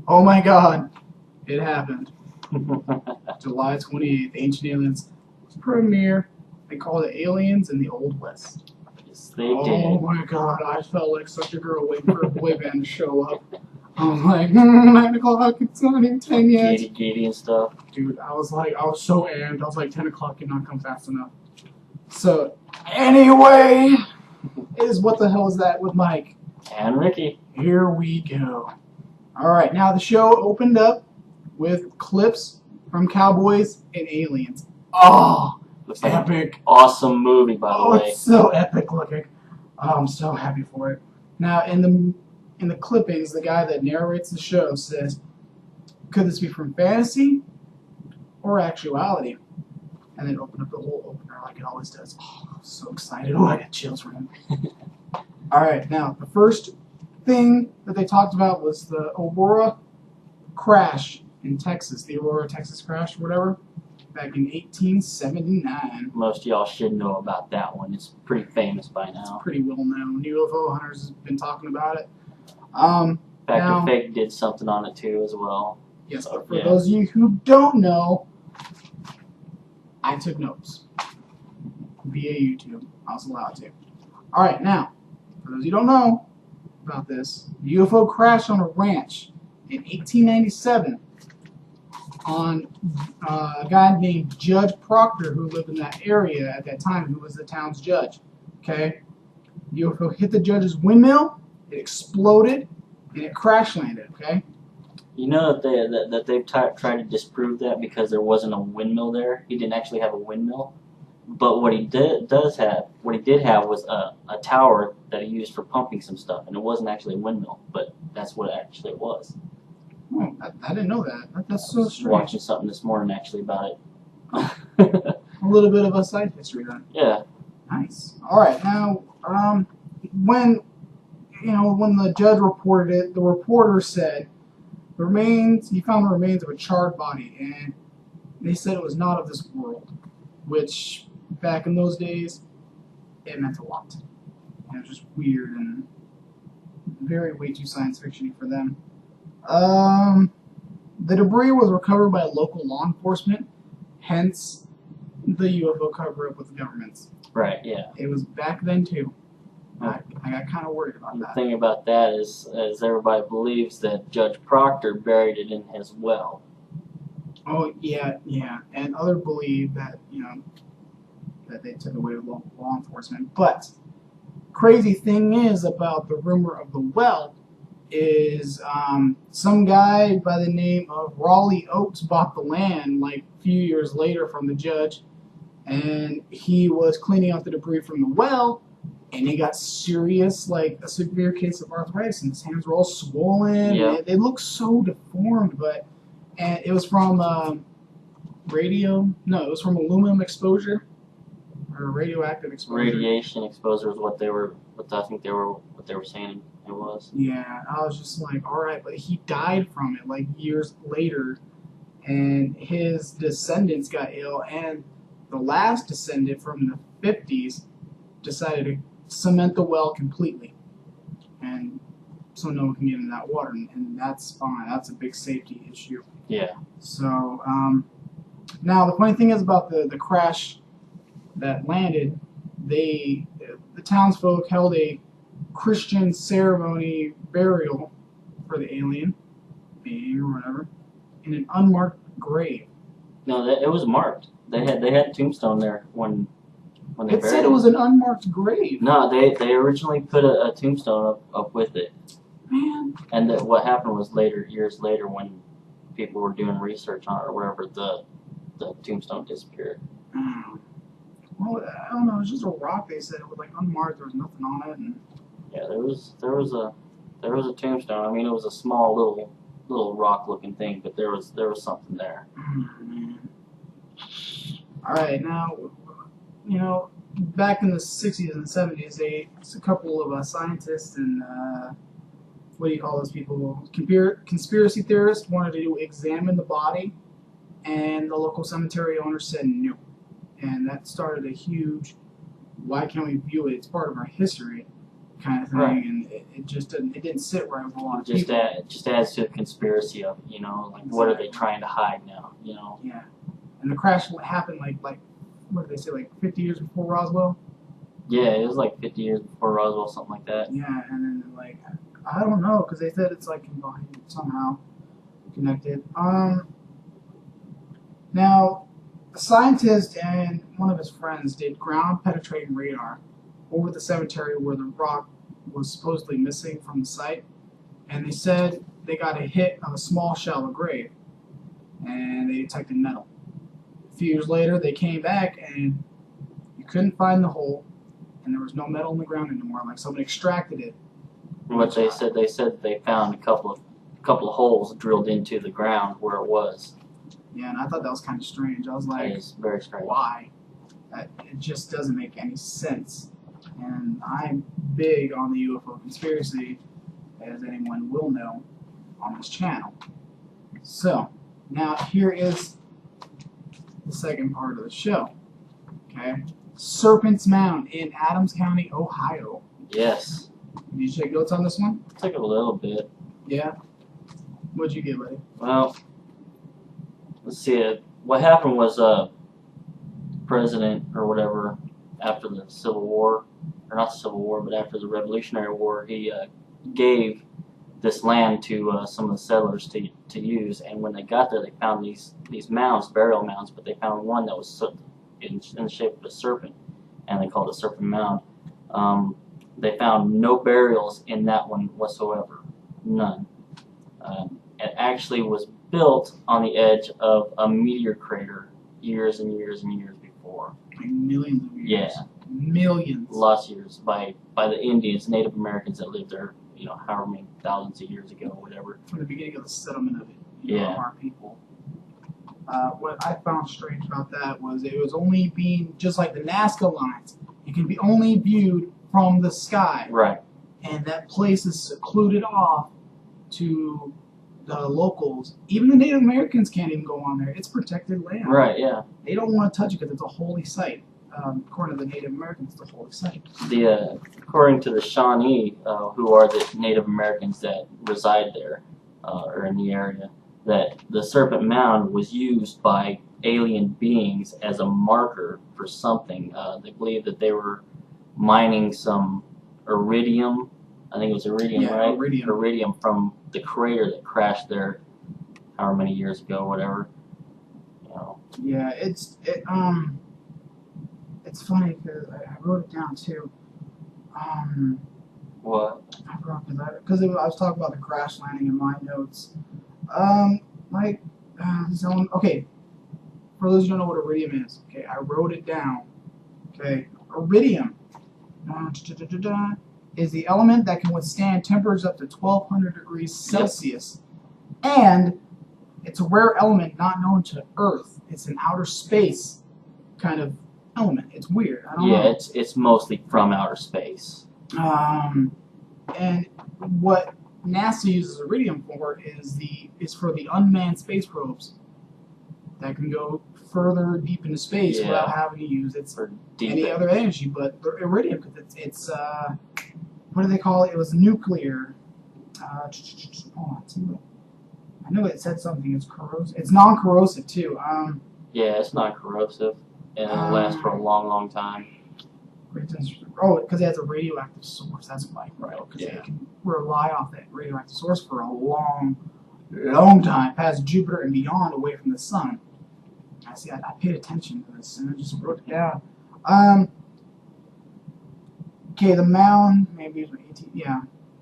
Oh my God, it happened. July 28th, Ancient Aliens premiere. They called it Aliens in the Old West. Yes, they did. Oh my God, I felt like such a girl waiting for a boy band to show up. I'm like, 9 o'clock, it's not even 10 yet. Giddy and stuff. Dude, I was so amped. I was like, 10 o'clock did not come fast enough. So, anyway, is what the hell is that with Mike? And Ricky. Here we go. Alright, now the show opened up with clips from Cowboys and Aliens. Oh, Looks like epic. an awesome movie, by the way. It's so epic looking. Oh, I'm so happy for it. Now, in the clippings, the guy that narrates the show says, could this be from fantasy or actuality? And then open up the whole opener like it always does. Oh, I'm so excited. Oh, I got chills from him. Alright, now, the first thing that they talked about was the Aurora crash in Texas. The Aurora, Texas crash or whatever. Back in 1879. Most of y'all should know about that one. It's pretty famous by now. It's pretty well known. UFO hunters have been talking about it. Fact or Fake did something on it too as well. Yes, So, for those of you who don't know, I took notes via YouTube. I was allowed to. Alright, now, for those of you who don't know about this, the UFO crashed on a ranch in 1897 on a guy named Judge Proctor who lived in that area at that time, who was the town's judge. Okay? The UFO hit the judge's windmill, it exploded, and it crash landed. Okay? You know that they've tried to disprove that because there wasn't a windmill there. He didn't actually have a windmill. But what he did have was a tower that he used for pumping some stuff, and it wasn't actually a windmill, but that's what actually it was. Oh, I didn't know that. That's so strange. Watching something this morning actually about it. A little bit of a side history then. Yeah. Nice. All right. Now, when the judge reported it, the reporter said he found the remains of a charred body, and they said it was not of this world, which back in those days, it meant a lot. It was just weird and very way too science fiction-y for them. The debris was recovered by local law enforcement, hence the UFO cover-up with the governments. Right, yeah. It was back then too. I got kind of worried about that. The thing about that is everybody believes that Judge Proctor buried it in his well. Oh, yeah. And others believe that, that they took away local law enforcement. But crazy thing is about the rumor of the well is some guy by the name of Raleigh Oates bought the land like a few years later from the judge, and he was cleaning out the debris from the well, and he got a severe case of arthritis, and his hands were all swollen. Yeah. And they look so deformed, and it was from it was from aluminum exposure or radioactive exposure. Radiation exposure is what they were saying it was. Yeah, I was just like, all right, but he died from it like years later, and his descendants got ill, and the last descendant from the 50s decided to cement the well completely, and so no one can get in that water, and that's fine. That's a big safety issue. Yeah. So now the funny thing is about the crash that landed, the townsfolk held a Christian ceremony burial for the alien being or whatever in an unmarked grave. No, it was marked. They had a tombstone there when they buried it. It said it was an unmarked grave. No, they originally put a tombstone up with it. Man. And what happened was years later, when people were doing research on it or whatever, the tombstone disappeared. Well, I don't know. It was just a rock. They said it was like unmarked. There was nothing on it. And yeah, there was a tombstone. I mean, it was a small little rock-looking thing, but there was something there. All right, now, back in the 60s and 70s, a couple of scientists and what do you call those people? Conspiracy theorists wanted to examine the body, and the local cemetery owner said no. And that started a huge, why can't we view it? It's part of our history. kind of thing, Right. and it just didn't sit right with a lot of Just people. just adds to the conspiracy of, you know, like what are they trying to hide now, you know? Yeah, and the crash happened like what did they say, like 50 years before Roswell? Yeah, it was like 50 years before Roswell, something like that. Yeah, and then like I don't know, because they said it's like combined somehow, connected. Now, a scientist and one of his friends did ground penetrating radar over the cemetery where the rock was supposedly missing from the site, and they said they got a hit of a small shallow grave, and they detected metal. A few years later, they came back and you couldn't find the hole, and there was no metal in the ground anymore. Like someone extracted it. What they said they found a couple of holes drilled into the ground where it was. Yeah, and I thought that was kind of strange. I was like, It's very strange. why? It just doesn't make any sense. And I'm big on the UFO conspiracy, as anyone will know, on this channel. So, now here is the second part of the show. Okay? Serpent's Mound in Adams County, Ohio. Yes. Did you take notes on this one? Took a little bit. Yeah? What'd you get, buddy? Well, let's see. What happened was president or whatever after the Civil War, or not the Civil War, but after the Revolutionary War, he gave this land to some of the settlers to use. And when they got there, they found these mounds, burial mounds, but they found one that was in the shape of a serpent, and they called it Serpent Mound. They found no burials in that one whatsoever, none. It actually was built on the edge of a meteor crater years and years and years before. Like millions of years. Yeah. Millions. Lots of years by the Indians, Native Americans that lived there, you know, however many thousands of years ago or whatever. From the beginning of the settlement of it. Yeah. Our people. What I found strange about that was it was only being, just like the Nazca lines, it can be only viewed from the sky. Right. And that place is secluded off to the locals. Even the Native Americans can't even go on there. It's protected land. Right, yeah. They don't want to touch it because it's a holy site. According to the Native Americans, it's a holy site. According to the Shawnee, who are the Native Americans that reside there, or in the area, that the Serpent Mound was used by alien beings as a marker for something. They believe that they were mining some iridium. I think it was iridium, Yeah, right? iridium. Iridium from the crater that crashed there however many years ago, whatever. You know. Yeah, it's funny because I wrote it down too. What? I wrote because I was talking about the crash landing in my notes. Okay, for those who don't know what iridium is, okay, I wrote it down. Okay, iridium is the element that can withstand temperatures up to 1200 degrees Celsius, and it's a rare element not known to Earth. It's an outer space kind of element. It's weird. I don't know. Yeah, it's mostly from outer space. And what NASA uses iridium for is for the unmanned space probes that can go further deep into space without having to use any other energy but the iridium, because it's what do they call it? It was nuclear. Hold on, I know it said something. It's corrosive. It's non-corrosive too. Yeah, it's not corrosive, and it'll last for a long, long time. Oh, because it has a radioactive source. That's why. Right. Because it can rely off that radioactive source for a long, long time, past Jupiter and beyond, away from the sun. I see. I paid attention to this and I just wrote it down. Okay, the mound. Maybe it was 18. Yeah.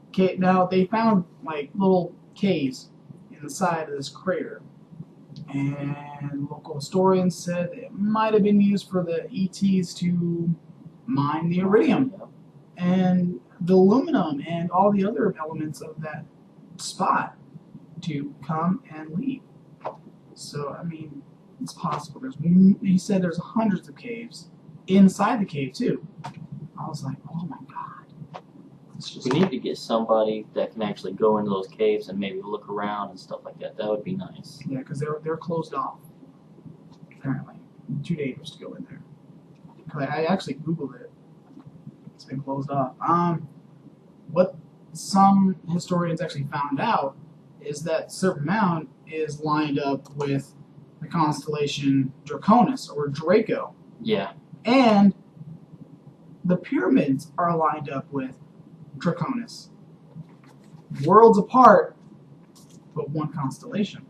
Okay. Now they found like little caves in the side of this crater, and local historians said it might have been used for the ETs to mine the iridium and the aluminum and all the other elements of that spot to come and leave. So, I mean, it's possible. He said there's hundreds of caves inside the cave, too. I was like, oh my God. We need to get somebody that can actually go into those caves and maybe look around and stuff like that. That would be nice. Yeah, because they're closed off, apparently. Too dangerous to go in there. I actually Googled it. It's been closed off. what some historians actually found out is that Serpent Mound is lined up with the constellation Draconis, or Draco. Yeah. And the pyramids are lined up with Draconis. Worlds apart, but one constellation.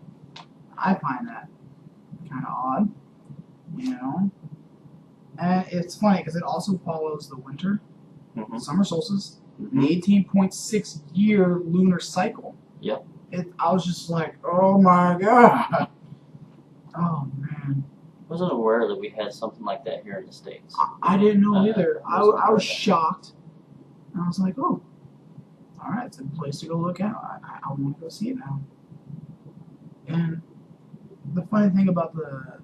I find that kind of odd, you know? And it's funny because it also follows the winter, summer solstice, the 18.6 year lunar cycle. Yep. I was just like, oh my god. Oh man. I wasn't aware that we had something like that here in the States. I didn't know either. I was shocked. And I was like, oh, alright, it's a place to go look at. I want to go see it now. And the funny thing about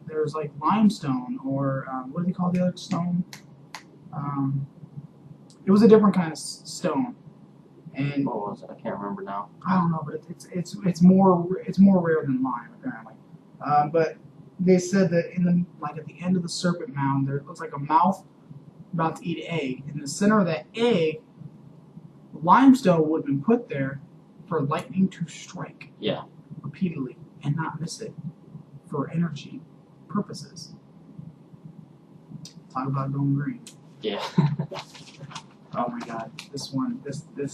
there's like limestone, or what do they call the other stone? It was a different kind of stone. And What was it? I can't remember now. I don't know, but it's more rare than lime apparently. But they said that at the end of the Serpent Mound, there looks like a mouth about to eat an egg. In the center of that egg, limestone would have been put there for lightning to strike. Yeah. Repeatedly and not miss it for energy purposes. Talk about going green. Yeah. Oh my god, this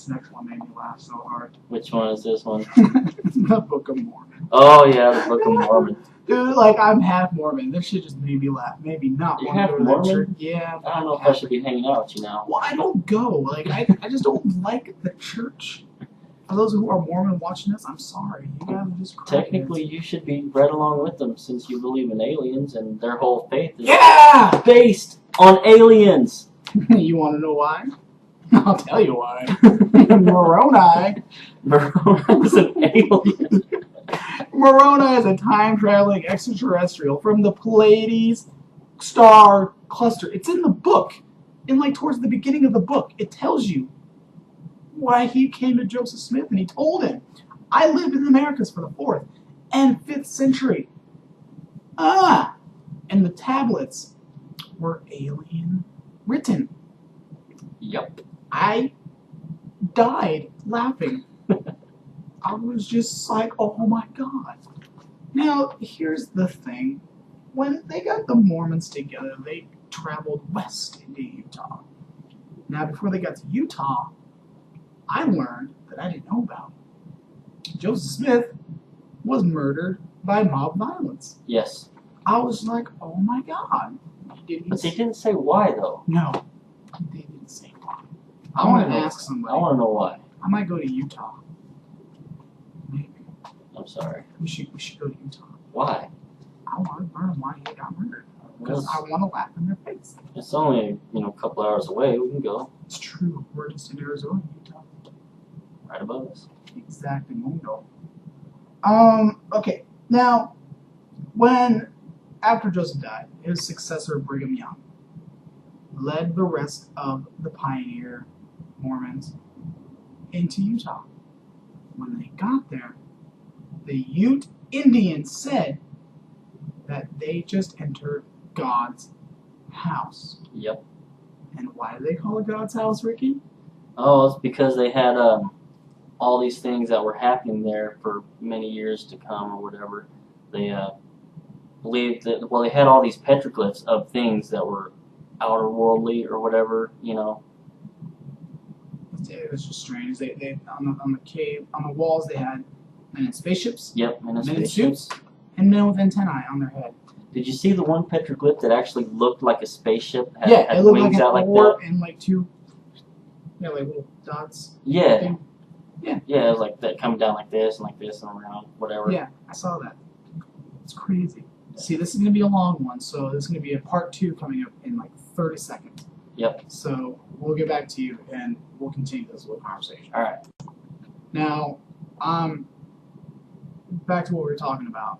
next one made me laugh so hard. Which one is this one? The Book of Mormon. Oh yeah, the Book of Mormon. Dude, like, I'm half Mormon. This shit just made me laugh. Maybe not. You're Want to half go to that Mormon? church. Yeah. I don't know if I should be hanging out with you now. Well, I don't go. Like, I just don't like the church. For those who are Mormon watching this, I'm sorry. You guys are just crazy. Technically, you should be right along with them since you believe in aliens and their whole faith is based on aliens. You want to know why? I'll tell you why. Moroni. Moroni is an alien. Moroni is a time-traveling extraterrestrial from the Pleiades star cluster. It's in the book. Towards the beginning of the book, it tells you why he came to Joseph Smith, and he told him, I lived in the Americas for the 4th and 5th century. And the tablets were alien written. Yep. I died laughing. I was just like, oh my god. Now, here's the thing. When they got the Mormons together, they traveled west into Utah. Now, before they got to Utah, I learned that I didn't know about. Joseph Smith was murdered by mob violence. Yes. I was like, oh my god. But they didn't say why, though. No. They didn't say why. I want to ask somebody. I want to know why. I might go to Utah. Maybe. I'm sorry. We should go to Utah. Why? I want to learn why he got murdered. Because I want to laugh in their face. It's only, a couple hours away. We can go. It's true. We're just in Arizona, Utah. Right above us. Exactamundo. Okay. Now, after Joseph died, his successor, Brigham Young, led the rest of the pioneer Mormons into Utah. When they got there, the Ute Indians said that they just entered God's house. Yep. And why do they call it God's house, Ricky? Oh, it's because they had all these things that were happening there for many years to come or whatever. They believed that, they had all these petroglyphs of things that were outer worldly or whatever, It was just strange. They on the walls they had men in spaceships. Yep, men in suits, and men with antennae on their head. Did you see the one petroglyph that actually looked like a spaceship? Had it looked wings like out an orb and like two, like little dots. Yeah. Thing. Yeah. Yeah, it was like that coming down like this and around, whatever. Yeah, I saw that. It's crazy. See, this is going to be a long one, so this is going to be a part 2 coming up in like 30 seconds. Yep. So we'll get back to you and we'll continue this little conversation. All right. Now, back to what we were talking about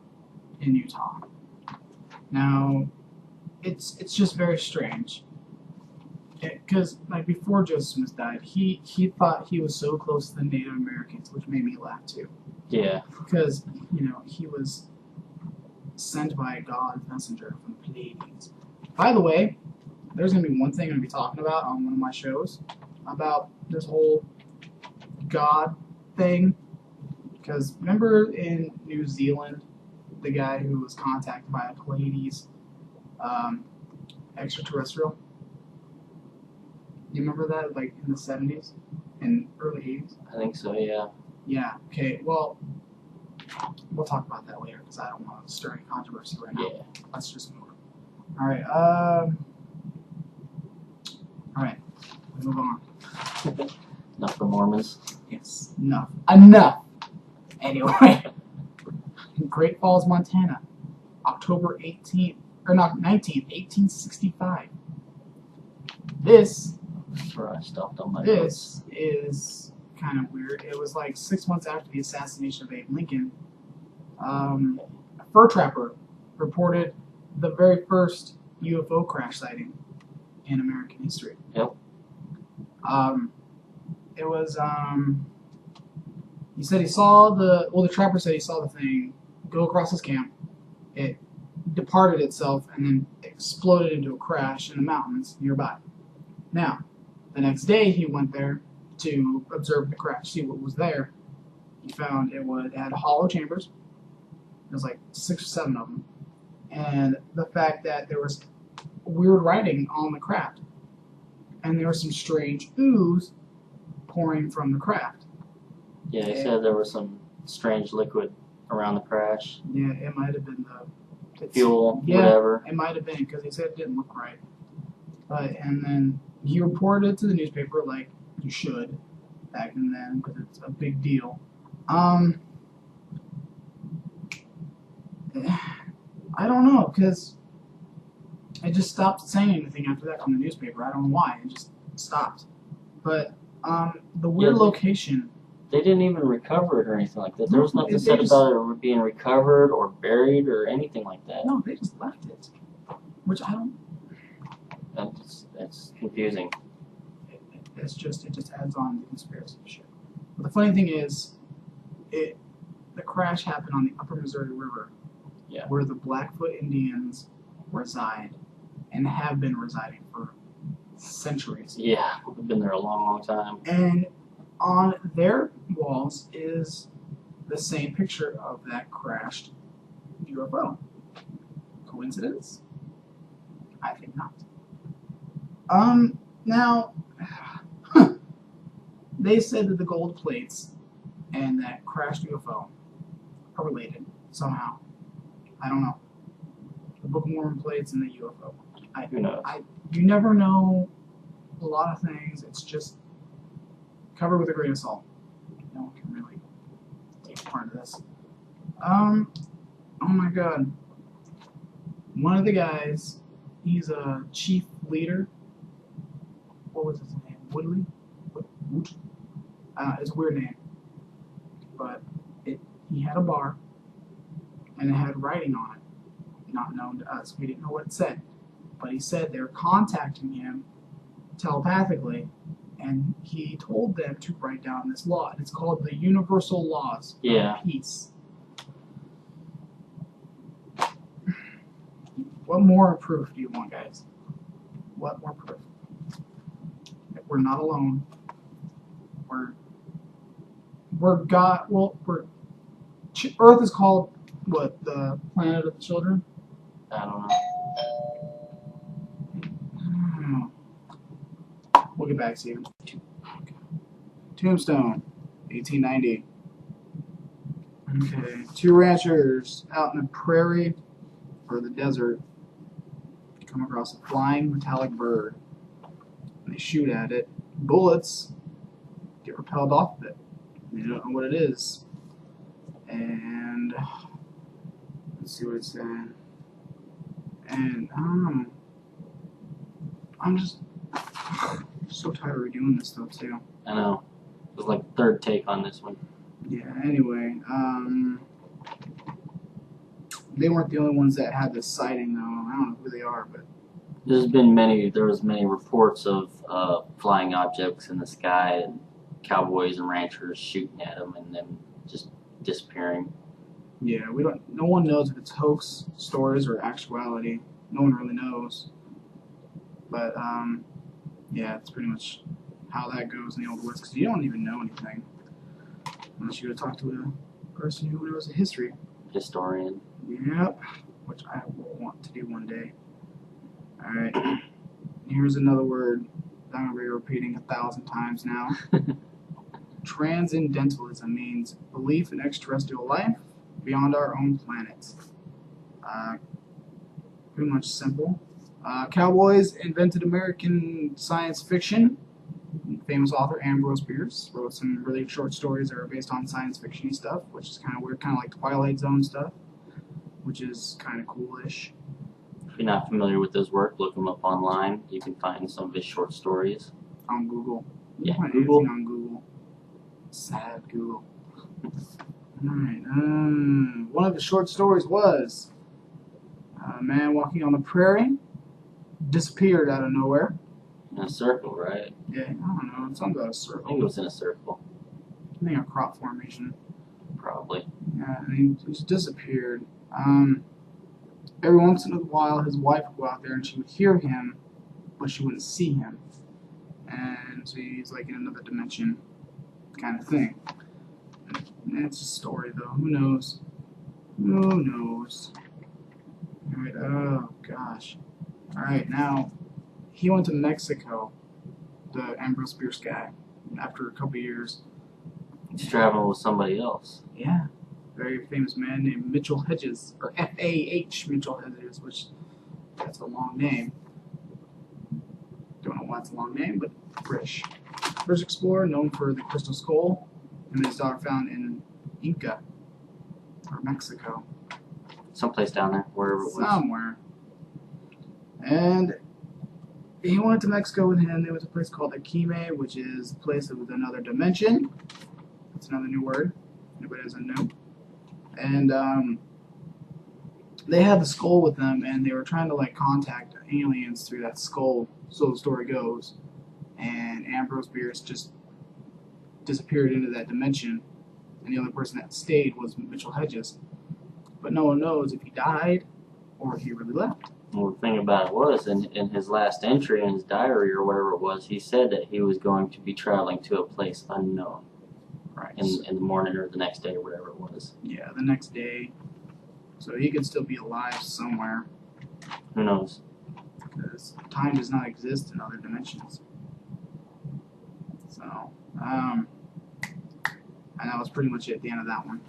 in Utah. Now, it's just very strange. Because before Joseph Smith died, he thought he was so close to the Native Americans, which made me laugh too. Yeah. Because he was sent by God's messenger from the Pleiades. By the way, there's gonna be one thing I'm gonna be talking about on one of my shows about this whole God thing. Because remember in New Zealand, the guy who was contacted by a Pleiades extraterrestrial? You remember that, like in the 70s and early 80s? I think so, yeah. Yeah. Okay. Well, we'll talk about that later because I don't want to stir any controversy right now. Yeah. Let's just move. All right. All right. We move on. Not for Mormons. Yes. Enough. Enough. Anyway, Great Falls, Montana, October 18th or not 19th, 1865. This. That's where I stopped on my This is kind of weird. It was like 6 months after the assassination of Abe Lincoln. A fur trapper reported the very first UFO crash sighting in American history. Yep. It was, he said he saw the trapper said he saw the thing go across his camp. It departed itself and then exploded into a crash in the mountains nearby. Now, the next day he went there to observe the crash, see what was there. He found it had hollow chambers. There was like 6 or 7 of them. And the fact that there was weird writing on the craft. And there was some strange ooze pouring from the craft. Yeah, he said there was some strange liquid around the crash. Yeah, it might have been the Fuel, whatever. It might have been because he said it didn't look right. And then he reported it to the newspaper like you should back then because it's a big deal. I don't know because I just stopped saying anything after that from the newspaper. I don't know why. It just stopped. But the weird location. They didn't even recover it or anything like that. There was nothing said about it being recovered or buried or anything like that. No, they just left it. Which I don't. That's confusing. It just adds on to the conspiracy shit. But the funny thing is, the crash happened on the Upper Missouri River, where the Blackfoot Indians reside and have been residing for centuries. Yeah, we've been there a long, long time. And on their walls is the same picture of that crashed UFO. Coincidence? I think not. Now, they said that the gold plates and that crashed UFO are related somehow. I don't know. The Book of Mormon plates and the UFO. Who knows? You never know a lot of things. It's just covered with a grain of salt. No one can really take part of this. Oh my god. One of the guys, he's a chief leader. What was his name? Woodley? Woot? It's a weird name. But he had a bar, and it had writing on it. Not known to us. We didn't know what it said. But he said they were contacting him telepathically, and he told them to write down this law. It's called the Universal Laws of Peace. What more proof do you want, guys? What more proof? We're not alone. We're God. Well, Earth is called what? The planet of the children? I don't know. We'll get back to you. Tombstone, 1890. Okay, 2 ranchers out in the prairie or the desert come across a flying metallic bird. And they shoot at it. Bullets get repelled off of it. They don't know what it is. And let's see what it's saying. And I'm just so tired of doing this stuff too. I know. It was like third take on this one. Yeah, anyway, they weren't the only ones that had this sighting though. I don't know who they are, but There was many reports of flying objects in the sky and cowboys and ranchers shooting at them and then just disappearing. yeah, no one knows if it's hoax stories or actuality. No one really knows. But yeah, it's pretty much how that goes in the Old West because you don't even know anything. Unless you would talk to a person who knows the history. Historian. Yep. Which I will want to do one day. Alright. Here's another word that I'm going to be repeating 1,000 times now. Transcendentalism means belief in extraterrestrial life beyond our own planet. Pretty much simple. Cowboys invented American science fiction. Famous author Ambrose Bierce wrote some really short stories that are based on science fiction stuff, which is kind of weird, kind of like Twilight Zone stuff, which is kind of coolish. If you're not familiar with his work, look him up online. You can find some of his short stories. On Google. Yeah, Find Google. anything on Google. Sad Google. Alright, one of his short stories was a man walking on the prairie, disappeared out of nowhere. In a circle, right? Yeah, I don't know, it's something about a I circle. think it was in a circle. I think a crop formation. Probably. Yeah, and he just disappeared. Every once in a while, his wife would go out there and she would hear him, but she wouldn't see him. And so he's like in another dimension kind of thing. And it's a story, though. Who knows? Who knows? Alright, oh gosh. Alright, now, he went to Mexico, the Ambrose Bierce guy, after a couple years. He's traveling with somebody else. Yeah. Very famous man named Mitchell Hedges, or F-A-H Mitchell Hedges, which that's a long name. Don't know why it's a long name, but British. British explorer known for the Crystal Skull, and his daughter found in Inca, or Mexico. Someplace down there, wherever it was. Somewhere. And he went to Mexico with him. They went to a place called Akime, which is a place with another dimension. That's another new word. Anybody doesn't know. And they had the skull with them, and they were trying to like contact aliens through that skull. So the story goes. And Ambrose Bierce just disappeared into that dimension, and the only person that stayed was Mitchell Hedges. But no one knows if he died or if he really left. Well, the thing about it was, in his last entry in his diary or whatever it was, he said that he was going to be traveling to a place unknown. Right. In the morning or the next day or whatever it was. Yeah, the next day. So he could still be alive somewhere, Who knows? because time does not exist in other dimensions. So, and that was pretty much it at the end of that one.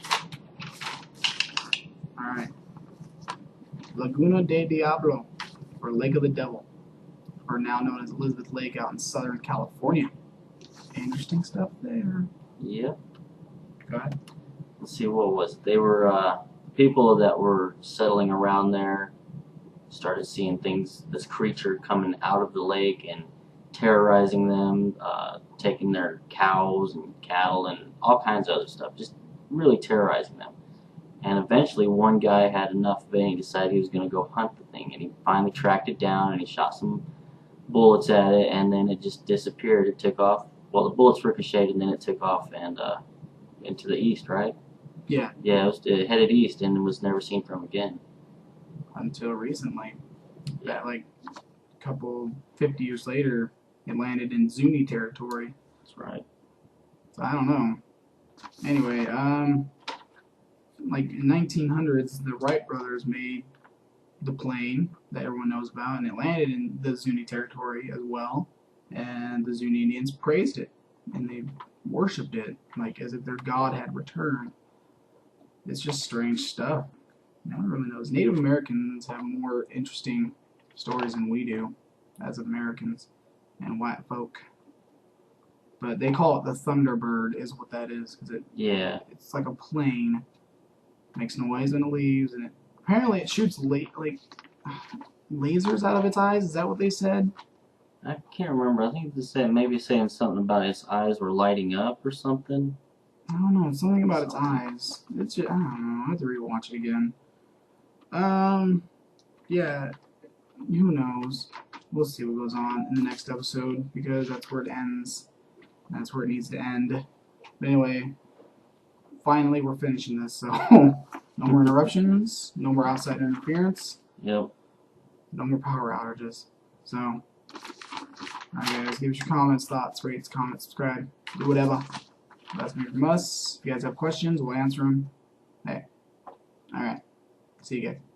Alright. Laguna de Diablo, or Lake of the Devil, or now known as Elizabeth Lake out in Southern California. Interesting stuff there. Yep. Go ahead. Let's see, what was it? They were people that were settling around there started seeing things, this creature coming out of the lake and terrorizing them, taking their cows and cattle and all kinds of other stuff, just really terrorizing them. And eventually one guy had enough of it and he decided he was going to go hunt the thing, and he finally tracked it down and he shot some bullets at it, and then it just disappeared. It took off. Well, the bullets ricocheted and then it took off and into the east, right? Yeah. Yeah, it headed east and was never seen from again. Until recently. That, like, a couple, 50 years later, it landed in Zuni territory. That's right. So I don't know. Anyway, like in 1900s, the Wright brothers made the plane that everyone knows about, and it landed in the Zuni territory as well. And the Zuni Indians praised it, and they worshipped it, like as if their god had returned. It's just strange stuff. No one really knows. Native Americans have more interesting stories than we do as Americans and white folk. But they call it the Thunderbird, is what that is, because it's like a plane, makes noise when it leaves, and apparently it shoots lasers out of its eyes. Is that what they said? I can't remember. I think they said maybe saying something about its eyes were lighting up or something. I don't know. Something about its eyes. It's just, I don't know. I have to rewatch it again. Yeah. Who knows? We'll see what goes on in the next episode, because that's where it ends. That's where it needs to end. But anyway, finally we're finishing this, so no more interruptions, no more outside interference. Yep. No more power outages. So, alright guys, give us your comments, thoughts, rates, comments, subscribe, do whatever. That's me from us. If you guys have questions, we'll answer them. Hey. Alright. See you guys.